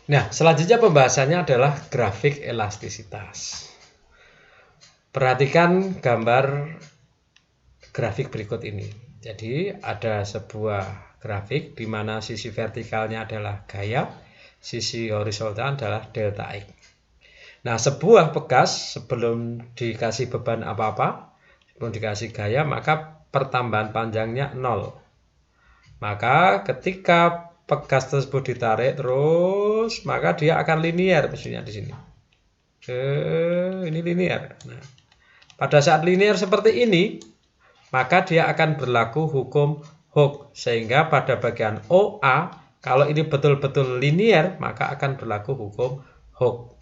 Nah, selanjutnya pembahasannya adalah grafik elastisitas. Perhatikan gambar grafik berikut ini. Jadi, ada sebuah grafik di mana sisi vertikalnya adalah gaya, sisi horizontal adalah delta X. Nah, sebuah pegas sebelum dikasih beban apa-apa, sebelum dikasih gaya, maka pertambahan panjangnya 0. Maka ketika pegas tersebut ditarik terus, maka dia akan linear maksudnya di sini. Ini linear. Nah, pada saat linear seperti ini, maka dia akan berlaku hukum Hooke, sehingga pada bagian OA, kalau ini betul-betul linear, maka akan berlaku hukum Hooke.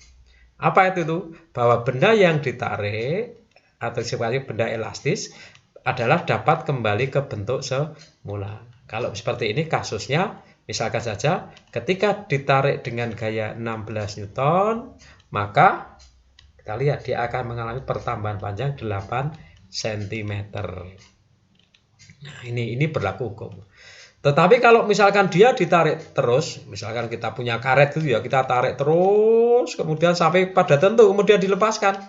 Apa itu? Bahwa benda yang ditarik atau sifatnya benda elastis adalah dapat kembali ke bentuk semula. Kalau seperti ini kasusnya, misalkan saja ketika ditarik dengan gaya 16 Newton, maka kita lihat dia akan mengalami pertambahan panjang 8 cm. Nah, ini berlaku hukum. Tetapi kalau misalkan dia ditarik terus, misalkan kita punya karet gitu ya, kita tarik terus, kemudian sampai pada tentu, kemudian dilepaskan,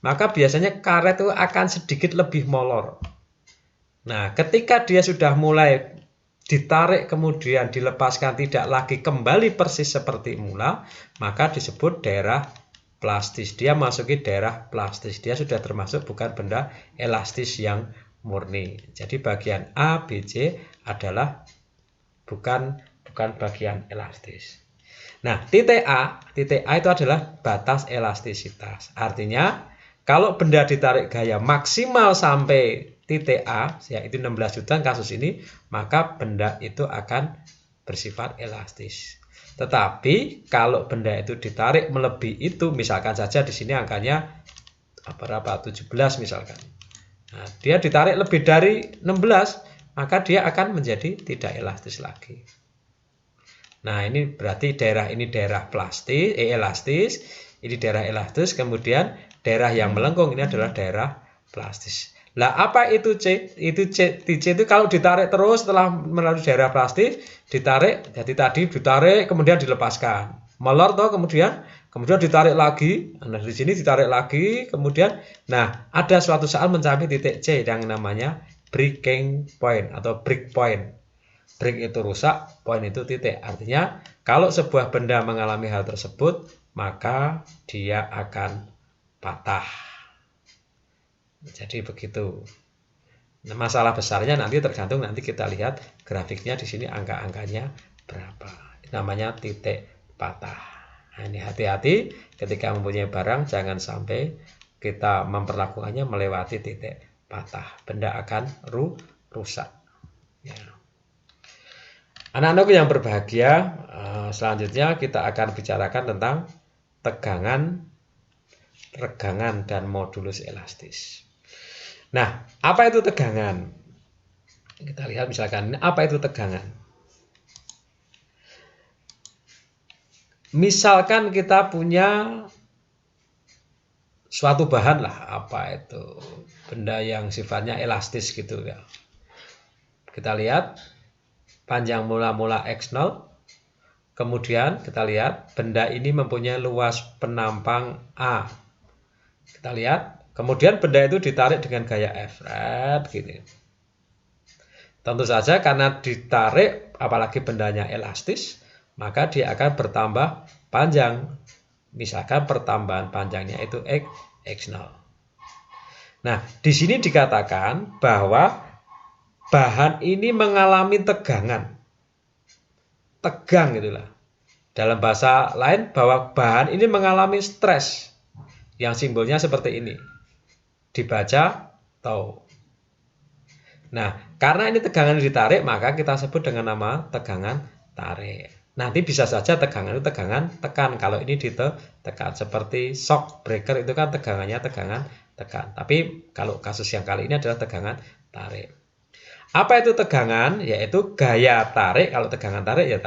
maka biasanya karet itu akan sedikit lebih molor. Nah, ketika dia sudah mulai ditarik kemudian dilepaskan tidak lagi kembali persis seperti mula, maka disebut daerah plastis. Dia masuki daerah plastis. Dia sudah termasuk bukan benda elastis yang murni. Jadi bagian A, B, C adalah bukan bagian elastis. Nah, titik A itu adalah batas elastisitas. Artinya, kalau benda ditarik gaya maksimal sampai titik A, yaitu 16 Newton kasus ini, maka benda itu akan bersifat elastis. Tetapi kalau benda itu ditarik melebihi itu, misalkan saja di sini angkanya berapa? 17 misalkan. Nah, dia ditarik lebih dari 16, maka dia akan menjadi tidak elastis lagi. Nah, ini berarti daerah ini daerah plastis, elastis, ini daerah elastis, kemudian daerah yang melengkung ini adalah daerah plastis. Lah, apa itu C? Itu C, di C itu kalau ditarik terus setelah melalui daerah plastis, ditarik, jadi tadi ditarik kemudian dilepaskan. Molor toh kemudian ditarik lagi. Nah, di sini ditarik lagi, kemudian ada suatu saat mencapai titik C yang namanya breaking point atau break point. Break itu rusak, point itu titik. Artinya, kalau sebuah benda mengalami hal tersebut, maka dia akan patah. Jadi begitu. Nah, masalah besarnya nanti tergantung nanti kita lihat grafiknya di sini angka-angkanya berapa. Namanya titik patah. Nah, ini hati-hati ketika mempunyai barang jangan sampai kita memperlakukannya melewati titik patah. Benda akan rusak. Ya. Anak-anakku yang berbahagia, selanjutnya kita akan bicarakan tentang tegangan, regangan, dan modulus elastis. Nah, apa itu tegangan? Kita lihat misalkan, apa itu tegangan? Misalkan kita punya suatu bahan lah, apa itu? Benda yang sifatnya elastis gitu ya. Kita lihat panjang mula-mula X0. Kemudian kita lihat benda ini mempunyai luas penampang A. Kita lihat. Kemudian benda itu ditarik dengan gaya F. Gitu. Tentu saja karena ditarik, apalagi bendanya elastis, maka dia akan bertambah panjang. Misalkan pertambahan panjangnya itu X0. Nah, di sini dikatakan bahwa bahan ini mengalami tegangan. Tegang gitulah. Dalam bahasa lain bahwa bahan ini mengalami stres. Yang simbolnya seperti ini. Dibaca tau. Nah, karena ini tegangan ditarik, maka kita sebut dengan nama tegangan tarik. Nanti bisa saja tegangan itu tegangan tekan. Kalau ini ditekan seperti shock breaker itu kan tegangannya tegangan tekan. Tapi kalau kasus yang kali ini adalah tegangan tarik. Apa itu tegangan? Yaitu gaya tarik. Kalau tegangan tarik ya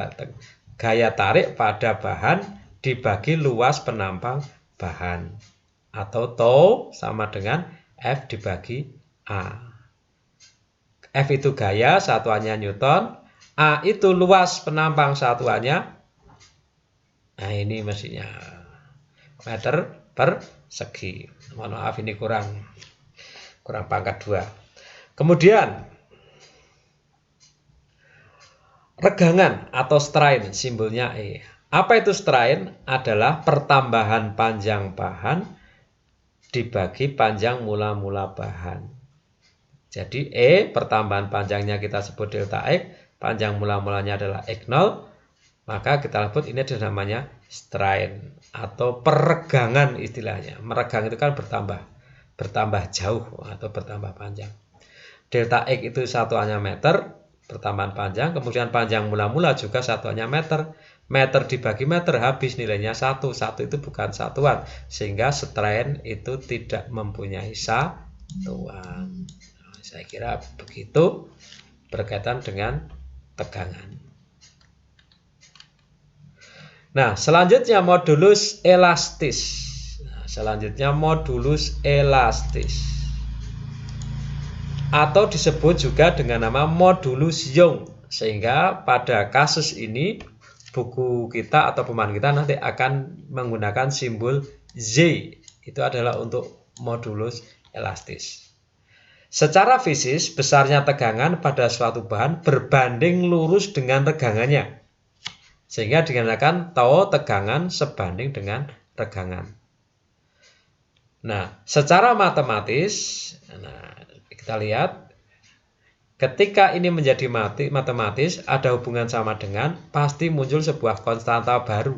gaya tarik pada bahan dibagi luas penampang bahan. Atau tau sama dengan F dibagi A. F itu gaya, satuannya Newton. A itu luas penampang, satuannya Nah, ini mestinya meter persegi. Mohon maaf ini kurang pangkat 2. Kemudian regangan atau strain, simbolnya E. Apa itu strain? Adalah pertambahan panjang bahan dibagi panjang mula-mula bahan. Jadi E, pertambahan panjangnya kita sebut delta X, panjang mula-mulanya adalah X0, maka kita sebut ini adalah namanya strain atau peregangan istilahnya. Meregang itu kan bertambah jauh atau bertambah panjang. Delta X itu satuannya meter, pertambahan panjang, kemudian panjang mula-mula juga satuannya meter. Meter dibagi meter habis nilainya 1. 1 itu bukan satuan, sehingga strain itu tidak mempunyai satuan. Saya kira begitu berkaitan dengan tegangan. Nah, selanjutnya modulus elastis. Atau disebut juga dengan nama modulus Young. Sehingga pada kasus ini buku kita atau pemahaman kita nanti akan menggunakan simbol Z. Itu adalah untuk modulus elastis. Secara fisis, besarnya tegangan pada suatu bahan berbanding lurus dengan regangannya. Sehingga dikatakan tau tegangan sebanding dengan regangan. Nah, secara matematis, kita lihat, ketika ini menjadi matematis, ada hubungan sama dengan, pasti muncul sebuah konstanta baru.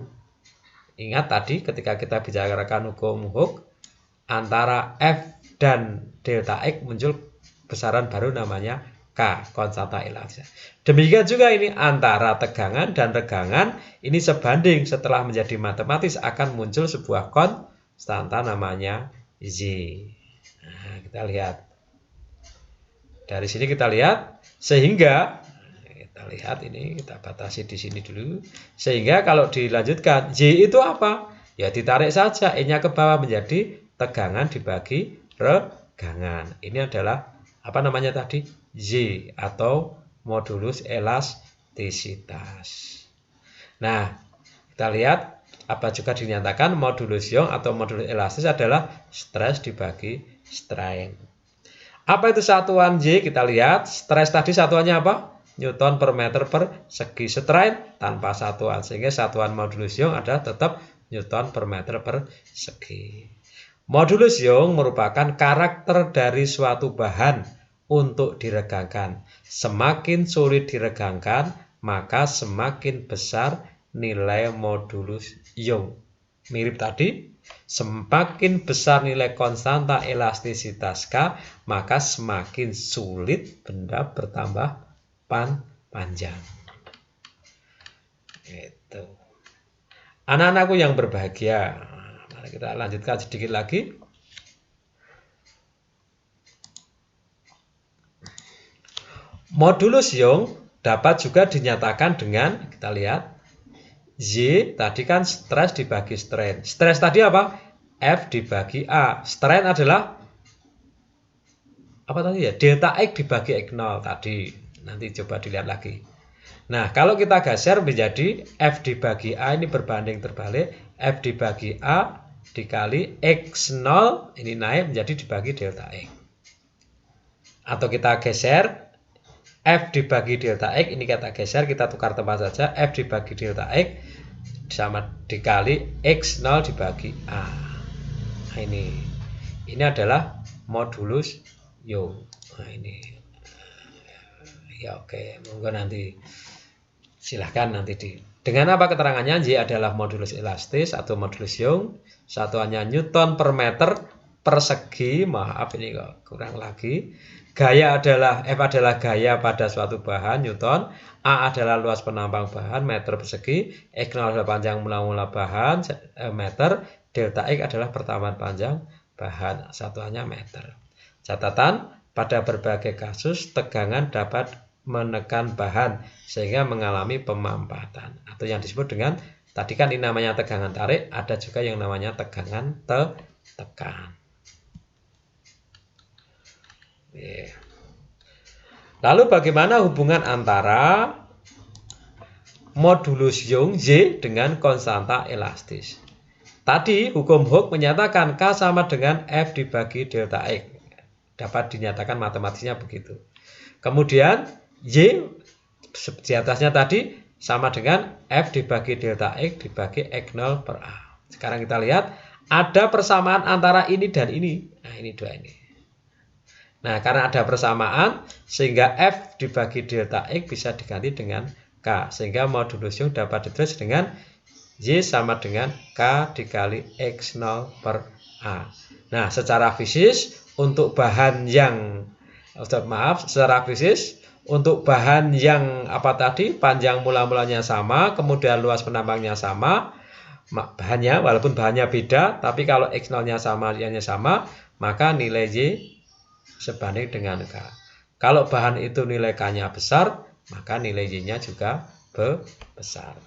Ingat tadi ketika kita bicarakan hukum Hooke, antara F dan delta X muncul besaran baru namanya K, konstanta elastis. Demikian juga ini antara tegangan dan regangan ini sebanding, setelah menjadi matematis akan muncul sebuah konstanta namanya Z. Nah, kita lihat. Dari sini kita lihat, sehingga kita lihat ini, kita batasi di sini dulu. Sehingga kalau dilanjutkan, Y itu apa? Ya ditarik saja E-nya ke bawah menjadi tegangan dibagi regangan. Ini adalah apa namanya tadi? Y atau modulus elastisitas. Nah, kita lihat apa juga dinyatakan modulus Young atau modulus elastis adalah stres dibagi strain. Apa itu satuan Y? Kita lihat, stres tadi satuannya apa? Newton per meter persegi. Strain tanpa satuan, sehingga satuan modulus Young adalah tetap Newton per meter persegi. Modulus Young merupakan karakter dari suatu bahan untuk diregangkan. Semakin sulit diregangkan, maka semakin besar nilai modulus Young. Mirip tadi, semakin besar nilai konstanta elastisitas K, maka semakin sulit benda bertambah panjang. Itu. Anak-anakku yang berbahagia, mari kita lanjutkan sedikit lagi. Modulus Young dapat juga dinyatakan dengan, kita lihat, Y tadi kan stres dibagi strain. Stres tadi apa? F dibagi A. Strain adalah apa tadi ya? Delta X dibagi X0 tadi. Nanti coba dilihat lagi. Nah, kalau kita geser menjadi F dibagi A ini berbanding terbalik. F dibagi A dikali X0 ini naik menjadi dibagi delta X. Atau kita geser F dibagi delta X, ini kita geser, kita tukar tempat saja. F dibagi delta X sama dikali X0 dibagi A. Nah, ini adalah modulus Young. Nah, ini ya oke, monggo nanti silahkan nanti dengan apa keterangannya? Y adalah modulus elastis atau modulus Young, satuannya Newton per meter persegi. Maaf ini kok kurang lagi. Gaya adalah F adalah gaya pada suatu bahan Newton, A adalah luas penampang bahan meter persegi, X0 adalah panjang mula-mula bahan meter, delta X adalah pertambahan panjang bahan, satuannya meter. Catatan, pada berbagai kasus tegangan dapat menekan bahan sehingga mengalami pemampatan atau yang disebut dengan, tadi kan ini namanya tegangan tarik, ada juga yang namanya tegangan tekan. Lalu bagaimana hubungan antara modulus Young Y dengan konstanta elastis. Tadi hukum Hooke menyatakan K sama dengan F dibagi delta X. Dapat dinyatakan matematisnya begitu. Kemudian Y di atasnya tadi sama dengan F dibagi delta X dibagi X0 per A. Sekarang kita lihat ada persamaan antara ini dan ini. Nah, ini dua ini. Nah, karena ada persamaan sehingga F dibagi delta X bisa diganti dengan K. Sehingga modulus Young dapat ditulis dengan Y sama dengan K dikali X0 per A. Nah, secara fisis untuk bahan yang untuk bahan yang apa tadi, panjang mula-mulanya sama, kemudian luas penambangnya sama, bahannya walaupun bahannya beda, tapi kalau X0-nya sama, Y-nya sama, maka nilai Y sebanding dengan K. Kalau bahan itu nilai K-nya besar, maka nilai Y-nya juga besar.